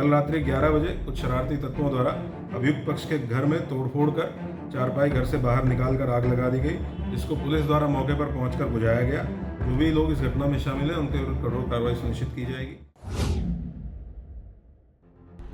कल रात्रि 11 बजे कुछ शरारती तत्वों द्वारा अभियुक्त पक्ष के घर में तोड़फोड़ कर चारपाई घर से बाहर निकालकर आग लगा दी गई, जिसको पुलिस द्वारा मौके पर पहुंचकर बुझाया गया। जो भी लोग इस घटना में शामिल हैं उनके विरुद्ध कठोर कार्रवाई सुनिश्चित की जाएगी।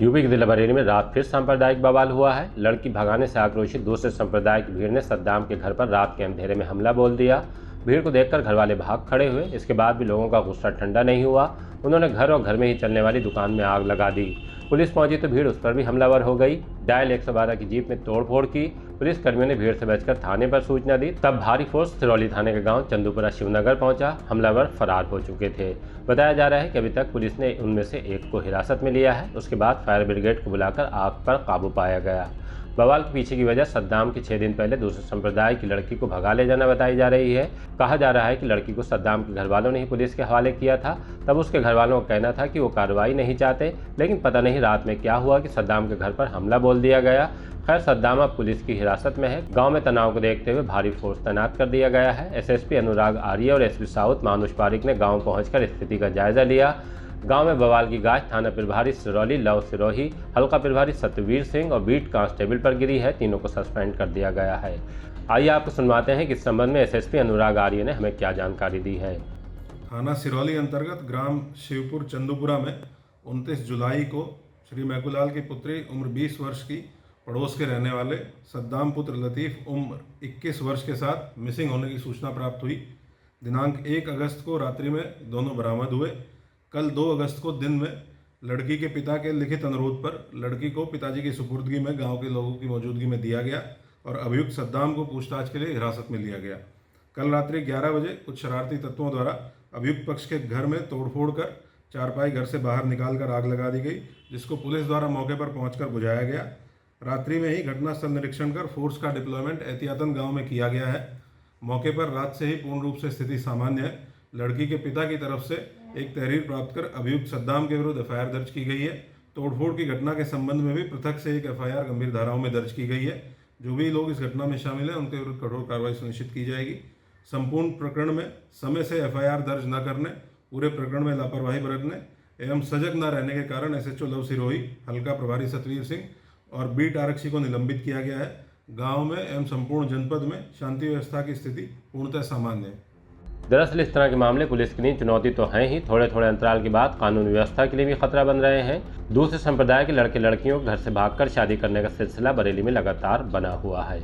यूपी के जिला बरेली में रात फिर सांप्रदायिक बवाल हुआ है। लड़की भगाने से आक्रोशित दूसरे संप्रदाय की भीड़ ने सद्दाम के घर पर रात के अंधेरे में हमला बोल दिया। भीड़ को देखकर घर वाले भाग खड़े हुए। इसके बाद भी लोगों का गुस्सा ठंडा नहीं हुआ। उन्होंने घर और घर में ही चलने वाली दुकान में आग लगा दी। पुलिस पहुंची तो भीड़ उस पर भी हमलावर हो गई। डायल 112 की जीप में तोड़फोड़ की। पुलिस कर्मियों ने भीड़ से बचकर थाने पर सूचना दी। तब भारी फोर्स सिरौली थाने के गांव चंदूपुरा शिवनगर पहुंचा। हमलावर फरार हो चुके थे। बताया जा रहा है कि अभी तक पुलिस ने उनमें से एक को हिरासत में लिया है। उसके बाद फायर ब्रिगेड को बुलाकर आग पर काबू पाया गया। बवाल के पीछे की वजह सद्दाम की 6 दिन पहले दूसरे संप्रदाय की लड़की को भगा ले जाना बताई जा रही है। कहा जा रहा है कि लड़की को सद्दाम के घर वालों ने ही पुलिस के हवाले किया था। तब उसके घर वालों का कहना था कि वो कार्रवाई नहीं चाहते, लेकिन पता नहीं रात में क्या हुआ कि सद्दाम के घर पर हमला बोल दिया गया। खैर, सद्दाम अब पुलिस की हिरासत में है। गांव में तनाव को देखते हुए भारी फोर्स तैनात कर दिया गया है। एसएसपी अनुराग आर्य और एसपी साउथ मानुष पारिक ने गाँव पहुंचकर स्थिति का जायजा लिया। गांव में बवाल की गाज थाना प्रभारी सिरौली लव सिरोही, हल्का प्रभारी सत्यवीर सिंह और बीट कांस्टेबल पर गिरी है। तीनों को सस्पेंड कर दिया गया है। आइए आपको सुनवाते हैं कि इस संबंध में एसएसपी अनुराग आर्य ने हमें क्या जानकारी दी है। थाना सिरौली अंतर्गत ग्राम शिवपुर चंदूपुरा में 29 जुलाई को श्री मैकुलाल की पुत्री उम्र 20 वर्ष की पड़ोस के रहने वाले सद्दाम पुत्र लतीफ़ उम्र 21 वर्ष के साथ मिसिंग होने की सूचना प्राप्त हुई। दिनांक 1 अगस्त को रात्रि में दोनों बरामद हुए। कल 2 अगस्त को दिन में लड़की के पिता के लिखित अनुरोध पर लड़की को पिताजी की सुपुर्दगी में गांव के लोगों की मौजूदगी में दिया गया और अभियुक्त सद्दाम को पूछताछ के लिए हिरासत में लिया गया। कल रात्रि 11 बजे कुछ शरारती तत्वों द्वारा अभियुक्त पक्ष के घर में तोड़फोड़ कर चारपाई घर से बाहर निकालकर आग लगा दी गई, जिसको पुलिस द्वारा मौके पर पहुंचकर बुझाया गया। रात्रि में ही घटनास्थल निरीक्षण कर फोर्स का डिप्लॉयमेंट एहतियातन गाँव में किया गया है। मौके पर रात से ही पूर्ण रूप से स्थिति सामान्य है। लड़की के पिता की तरफ से एक तहरीर प्राप्त कर अभियुक्त सद्दाम के विरुद्ध एफआईआर दर्ज की गई है। तोड़फोड़ की घटना के संबंध में भी पृथक से एक एफआईआर गंभीर धाराओं में दर्ज की गई है। जो भी लोग इस घटना में शामिल हैं उनके विरुद्ध कठोर कार्रवाई सुनिश्चित की जाएगी। संपूर्ण प्रकरण में समय से एफआईआर दर्ज न करने, पूरे प्रकरण में लापरवाही बरतने एवं सजग न रहने के कारण एसएचओ लव सिरोही, हल्का प्रभारी सतवीर सिंह और बीट आरक्षी को निलंबित किया गया है। गाँव में एवं संपूर्ण जनपद में शांति व्यवस्था की स्थिति पूर्णतः सामान्य है। दरअसल इस तरह के मामले पुलिस के लिए चुनौती तो हैं ही, थोड़े थोड़े अंतराल के बाद कानून व्यवस्था के लिए भी खतरा बन रहे हैं। दूसरे संप्रदाय के लड़के लड़कियों को घर से भागकर शादी करने का सिलसिला बरेली में लगातार बना हुआ है।